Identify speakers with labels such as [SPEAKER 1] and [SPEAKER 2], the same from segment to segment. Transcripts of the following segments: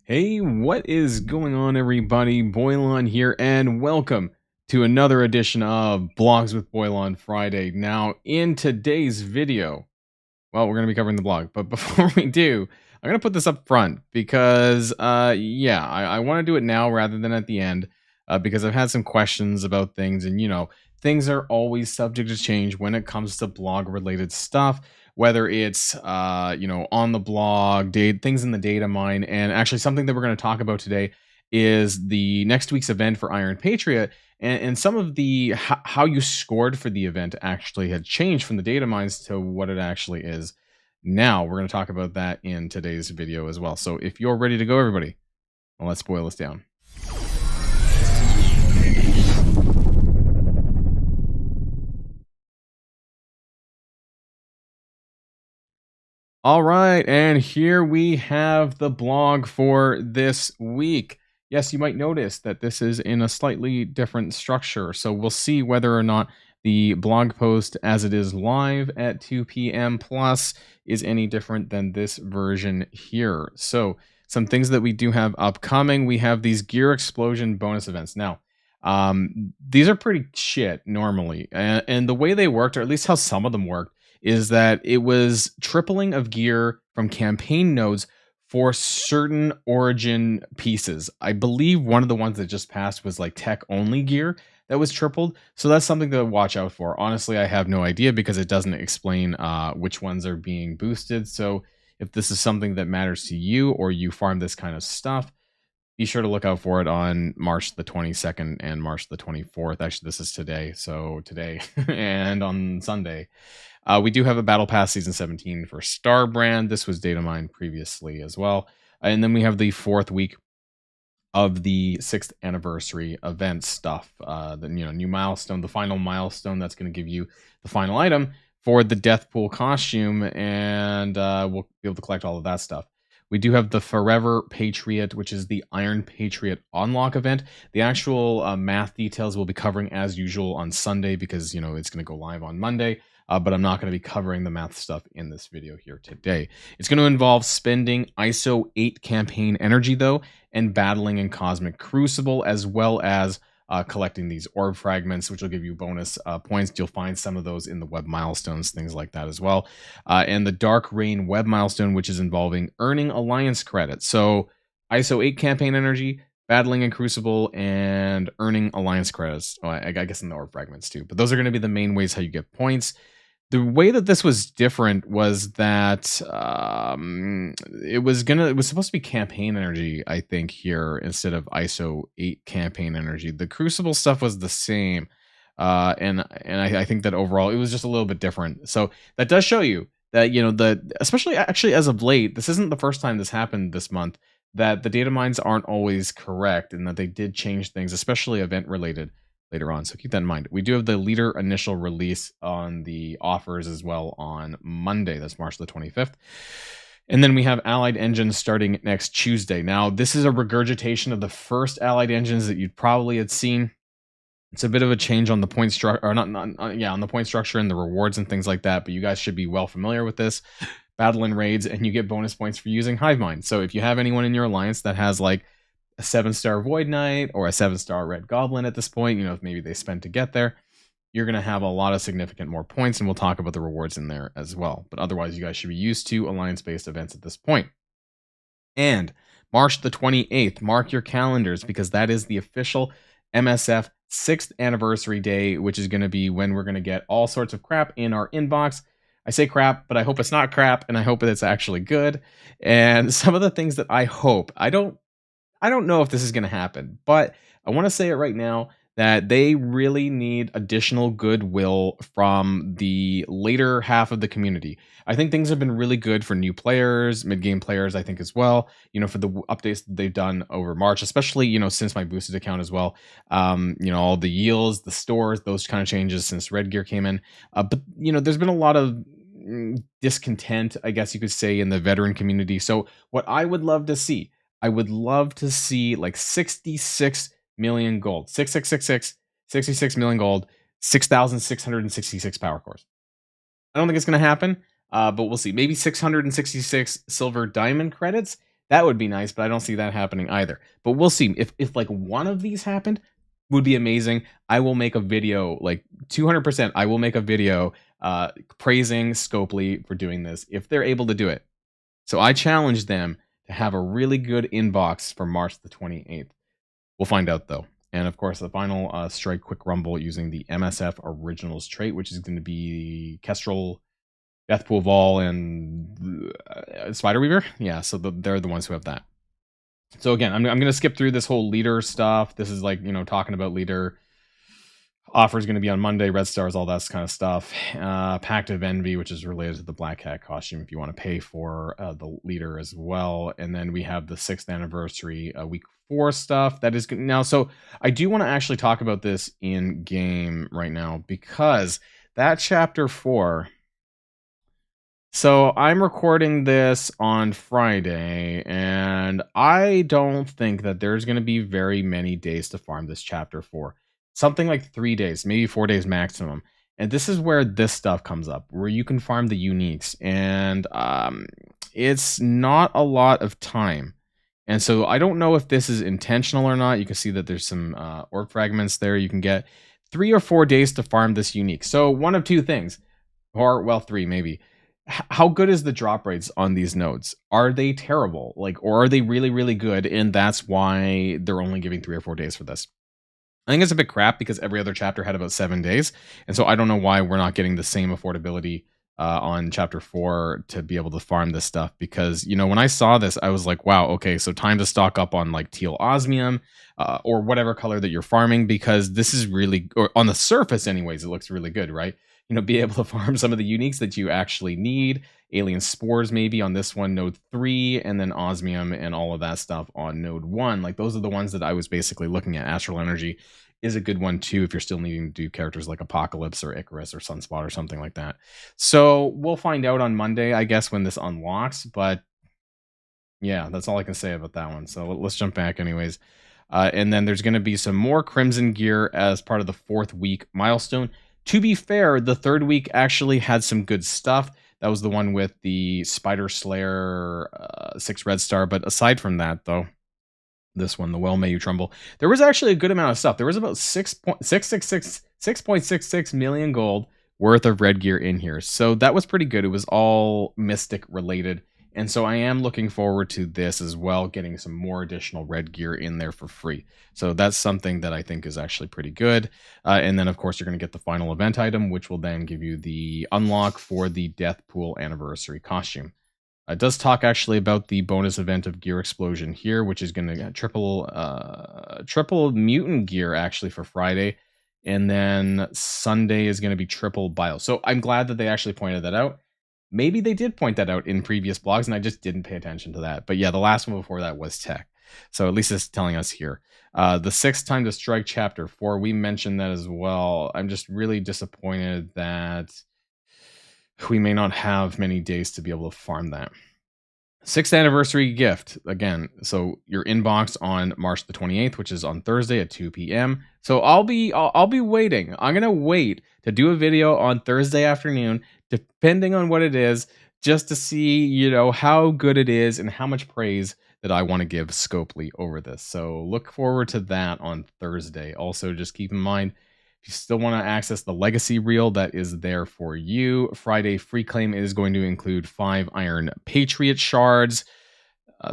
[SPEAKER 1] Hey, what is going on, everybody? Boilon here, and welcome to another edition of Blogs with Boilon Friday. Now, in today's video, well, we're going to be covering the blog, but before we do, I'm going to put this up front because, I want to do it now rather than at the end because I've had some questions about things, and things are always subject to change when it comes to blog related stuff, whether it's on the blog, things in the data mine, and actually something that we're going to talk about today is the next week's event for Iron Patriot. And some of the how you scored for the event actually had changed from the data mines to what it actually is now. We're going to talk about that in today's video as well. So if you're ready to go, everybody, well, let's boil this down. All right, and here we have the blog for this week. Yes, you might notice that this is in a slightly different structure, so we'll see whether or not the blog post as it is live at 2 p.m. plus is any different than this version here. So some things that we do have upcoming, we have these Gear Explosion bonus events. Now, these are pretty shit normally, and the way they worked, or at least how some of them worked, is that it was tripling of gear from campaign nodes for certain origin pieces. I believe one of the ones that just passed was like tech only gear that was tripled. So that's something to watch out for. Honestly, I have no idea because it doesn't explain which ones are being boosted. So if this is something that matters to you or you farm this kind of stuff, be sure to look out for it on March the 22nd and March the 24th. Actually, this is today. So today and on Sunday. We do have a Battle Pass Season 17 for Star Brand. This was data mined previously as well. And then we have the 4th week of the 6th anniversary event stuff. The new milestone, the final milestone that's going to give you the final item for the Death Pool costume. And we'll be able to collect all of that stuff. We do have the Forever Patriot, which is the Iron Patriot unlock event. The actual math details we'll be covering as usual on Sunday because, it's going to go live on Monday. But I'm not going to be covering the math stuff in this video here today. It's going to involve spending ISO 8 campaign energy, though, and battling in Cosmic Crucible, as well as collecting these orb fragments, which will give you bonus points. You'll find some of those in the web milestones, things like that as well. And the Dark Rain web milestone, which is involving earning alliance credits. So ISO 8 campaign energy, battling in Crucible, and earning alliance credits. Oh, I guess in the orb fragments too. But those are going to be the main ways how you get points. The way that this was different was that it was supposed to be campaign energy, I think, here instead of ISO 8 campaign energy. The Crucible stuff was the same, and I think that overall it was just a little bit different. So that does show you that especially actually as of late, this isn't the first time this happened this month, that the data mines aren't always correct and that they did change things, especially event related, later on. So keep that in mind. We do have the leader initial release on the offers as well on Monday. That's March the 25th. And then we have Allied Engines starting next Tuesday. Now, this is a regurgitation of the first Allied Engines that you'd probably had seen. It's a bit of a change on the point structure, or on the point structure and the rewards and things like that. But you guys should be well familiar with this. Battle in raids, and you get bonus points for using Hive Mind. So if you have anyone in your alliance that has like a 7-star Void Knight or a 7-star Red Goblin at this point, if maybe they spent to get there, you're going to have a lot of significant more points, and we'll talk about the rewards in there as well. But otherwise, you guys should be used to alliance-based events at this point. And March the 28th, mark your calendars because that is the official MSF 6th anniversary day, which is going to be when we're going to get all sorts of crap in our inbox. I say crap, but I hope it's not crap, and I hope it's actually good. And some of the things that I hope, I don't know if this is going to happen, but I want to say it right now that they really need additional goodwill from the later half of the community. I think things have been really good for new players, mid-game players, I think as well, for the updates that they've done over March, especially, since my boosted account as well. All the yields, the stores, those kind of changes since Red Gear came in. But, there's been a lot of discontent, I guess you could say, in the veteran community. So what I would love to see, like 66 million gold, 66 million gold, 6,666 power cores. I don't think it's going to happen, but we'll see. Maybe 666 silver diamond credits That would be nice, but I don't see that happening either. But we'll see. If like one of these happened, would be amazing. I will make a video, like 200%. I will make a video praising Scopely for doing this if they're able to do it. So I challenge them to have a really good inbox for March the 28th. We'll find out though. And of course, the final strike quick rumble using the MSF Originals trait, which is going to be Kestrel, Deathpool Vol, and Spider Weaver. Yeah, so they're the ones who have that. So again, I'm going to skip through this whole leader stuff. This is like, talking about leader. Offer is going to be on Monday, Red Stars, all that kind of stuff. Pact of Envy, which is related to the Black Hat costume, if you want to pay for the leader as well. And then we have the 6th anniversary week 4 stuff. That is good. Now, so I do want to actually talk about this in game right now, because that chapter 4. So I'm recording this on Friday, and I don't think that there's going to be very many days to farm this chapter 4. Something like 3 days, maybe 4 days maximum. And this is where this stuff comes up, where you can farm the uniques. And it's not a lot of time. And so I don't know if this is intentional or not. You can see that there's some orb fragments there. You can get 3 or 4 days to farm this unique. So one of two things, or well, 3 maybe. How good is the drop rates on these nodes? Are they terrible? Or are they really, really good? And that's why they're only giving 3 or 4 days for this. I think it's a bit crap because every other chapter had about 7 days. And so I don't know why we're not getting the same affordability on chapter 4 to be able to farm this stuff. Because, when I saw this, I was like, wow, okay, so time to stock up on like teal osmium or whatever color that you're farming, because this is really, or on the surface anyways, it looks really good, right? Be able to farm some of the uniques that you actually need. Alien spores maybe on this one, node 3, and then osmium and all of that stuff on node 1. Like, those are the ones that I was basically looking at. Astral energy is a good one too if you're still needing to do characters like Apocalypse or Icarus or Sunspot or something like that. So we'll find out on Monday, I guess, when this unlocks. But yeah, that's all I can say about that one. So let's jump back anyways. And then there's going to be some more Crimson gear as part of the 4th week milestone. To be fair, the 3rd week actually had some good stuff. That was the one with the Spider Slayer 6 red star. But aside from that, though, this one, the Well May You Tremble, there was actually a good amount of stuff. There was about 6.66 million gold worth of red gear in here. So that was pretty good. It was all Mystic related. And so I am looking forward to this as well, getting some more additional red gear in there for free. So that's something that I think is actually pretty good. And then, of course, you're going to get the final event item, which will then give you the unlock for the Death Pool Anniversary costume. It does talk actually about the bonus event of Gear Explosion here, which is going to get triple mutant gear actually for Friday. And then Sunday is going to be triple bio. So I'm glad that they actually pointed that out. Maybe they did point that out in previous blogs and I just didn't pay attention to that. But yeah, the last one before that was tech. So at least it's telling us here. The 6th time to strike chapter 4, we mentioned that as well. I'm just really disappointed that we may not have many days to be able to farm that. 6th anniversary gift again. So your inbox on March the 28th, which is on Thursday at 2 p.m. So I'll be waiting. I'm gonna wait to do a video on Thursday afternoon, depending on what it is, just to see how good it is and how much praise that I want to give Scopely over this. So look forward to that on Thursday. Also, just keep in mind, if you still want to access the legacy reel, that is there for you. Friday free claim is going to include 5 Iron Patriot shards.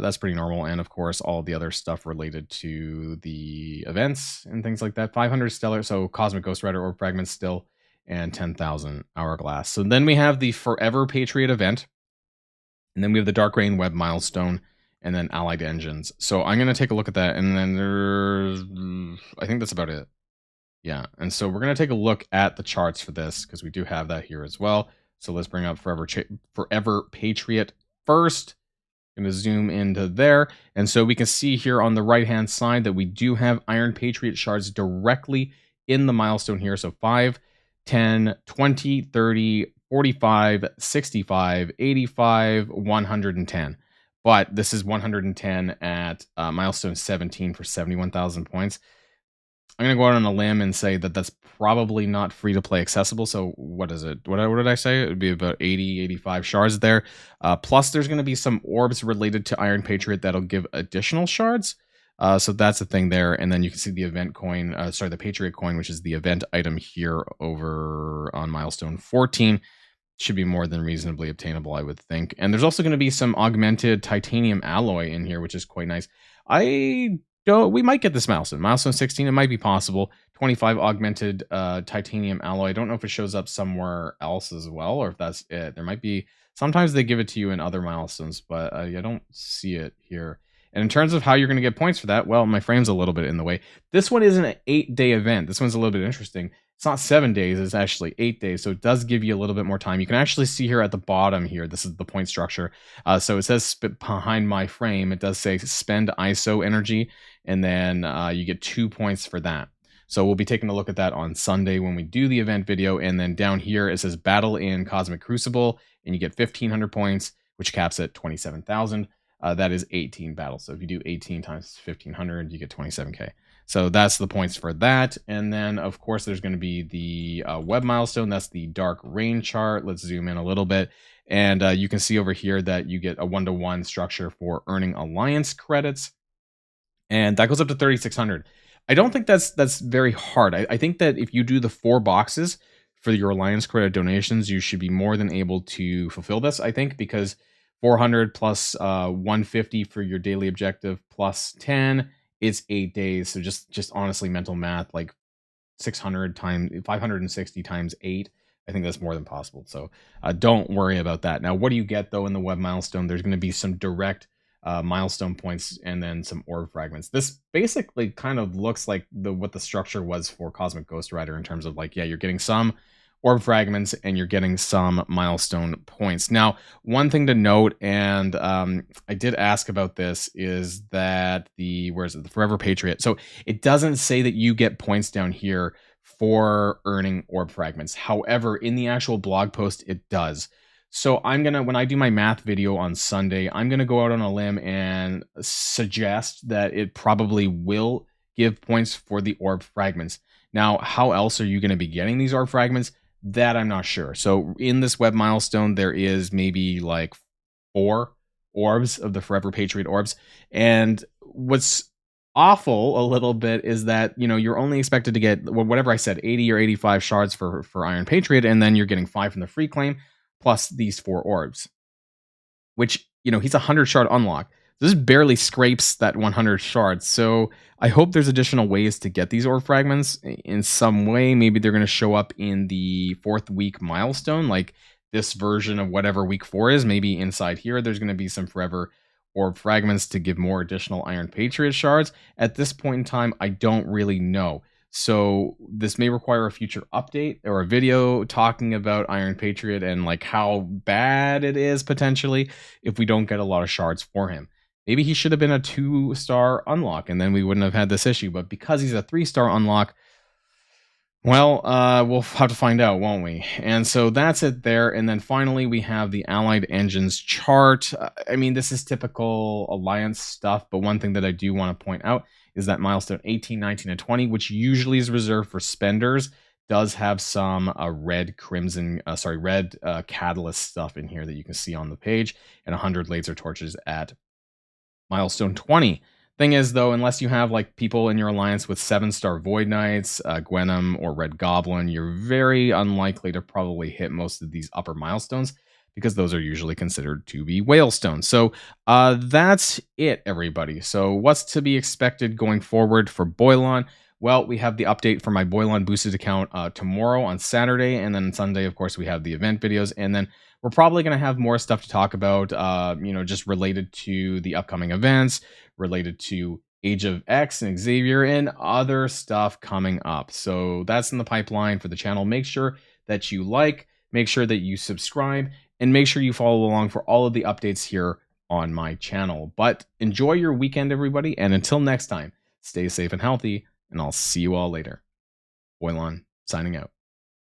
[SPEAKER 1] That's pretty normal. And of course, all the other stuff related to the events and things like that. 500 Stellar, so Cosmic Ghost Rider Orb Fragments still, and 10,000 Hourglass. So then we have the Forever Patriot event. And then we have the Dark Rain Web milestone, and then Allied Engines. So I'm going to take a look at that. And then I think that's about it. Yeah, and so we're going to take a look at the charts for this, because we do have that here as well. So let's bring up Forever Patriot first. Going to zoom into there. And so we can see here on the right-hand side that we do have Iron Patriot shards directly in the milestone here. So 5, 10, 20, 30, 45, 65, 85, 110. But this is 110 at milestone 17 for 71,000 points. I'm gonna go out on a limb and say that that's probably not free to play accessible. So what is it? What did I say? It would be about 80, 85 shards there. Plus, there's gonna be some orbs related to Iron Patriot that'll give additional shards. So that's the thing there. And then you can see the event coin, sorry, the Patriot coin, which is the event item here over on milestone 14. Should be more than reasonably obtainable, I would think. And there's also going to be some augmented titanium alloy in here, which is quite nice. I don't. We might get this milestone. Milestone 16, it might be possible. 25 augmented titanium alloy. I don't know if it shows up somewhere else as well, or if that's it. There might be. Sometimes they give it to you in other milestones, but I don't see it here. And in terms of how you're going to get points for that, well, my frame's a little bit in the way. This one isn't an 8-day event. This one's a little bit interesting. It's not 7 days, it's actually 8 days. So it does give you a little bit more time. You can actually see here at the bottom here, this is the point structure. So it says behind my frame, it does say spend ISO energy, and then you get 2 points for that. So we'll be taking a look at that on Sunday when we do the event video. And then down here, it says battle in Cosmic Crucible, and you get 1,500 points, which caps at 27,000. That is 18 battles. So if you do 18 times 1,500, you get 27K. So that's the points for that. And then, of course, there's going to be the web milestone. That's the dark rain chart. Let's zoom in a little bit. And you can see over here that you get a 1-to-1 structure for earning alliance credits. And that goes up to 3,600. I don't think that's very hard. I think that if you do the 4 boxes for your alliance credit donations, you should be more than able to fulfill this, I think, because 400 plus 150 for your daily objective plus 10, it's 8 days. So just honestly mental math, like 600 times 560 times 8, I think that's more than possible. So don't worry about that. Now, what do you get though in the web milestone? There's going to be some direct milestone points and then some orb fragments. This basically kind of looks like what the structure was for Cosmic Ghost Rider in terms of like, yeah, you're getting some orb fragments and you're getting some milestone points. Now, one thing to note, and I did ask about this, is that the Forever Patriot. So it doesn't say that you get points down here for earning orb fragments. However, in the actual blog post, it does. So when I do my math video on Sunday, I'm gonna go out on a limb and suggest that it probably will give points for the orb fragments. Now, how else are you going to be getting these orb fragments? That I'm not sure. So in this web milestone, there is maybe like 4 orbs of the Forever Patriot orbs. And what's awful a little bit is that, you're only expected to get whatever I said, 80 or 85 shards for Iron Patriot, and then you're getting 5 from the free claim plus these 4 orbs, which, he's a 100 shard unlock. This barely scrapes that 100 shards. So I hope there's additional ways to get these orb fragments in some way. Maybe they're going to show up in the 4th week milestone, like this version of whatever week 4 is. Maybe inside here, there's going to be some forever orb fragments to give more additional Iron Patriot shards. At this point in time, I don't really know. So this may require a future update or a video talking about Iron Patriot and like how bad it is potentially if we don't get a lot of shards for him. Maybe he should have been a 2-star unlock and then we wouldn't have had this issue. But because he's a 3-star unlock, well, we'll have to find out, won't we? And so that's it there. And then finally, we have the Allied Engines chart. I mean, this is typical Alliance stuff, but one thing that I do want to point out is that milestone 18, 19, and 20, which usually is reserved for spenders, does have some red catalyst stuff in here that you can see on the page, and 100 laser torches at milestone 20. Thing is, though, unless you have like people in your alliance with 7-star Void Knights, Gwenum, or Red Goblin, you're very unlikely to probably hit most of these upper milestones because those are usually considered to be whale stones. So that's it, everybody. So what's to be expected going forward for Boilon? Well, we have the update for my Boilon boosted account tomorrow on Saturday, and then Sunday, of course, we have the event videos, and then we're probably going to have more stuff to talk about, just related to the upcoming events, related to Age of X and Xavier, and other stuff coming up. So that's in the pipeline for the channel. Make sure that you like, make sure that you subscribe, and make sure you follow along for all of the updates here on my channel. But enjoy your weekend, everybody, and until next time, stay safe and healthy, and I'll see you all later. Boilon, signing out.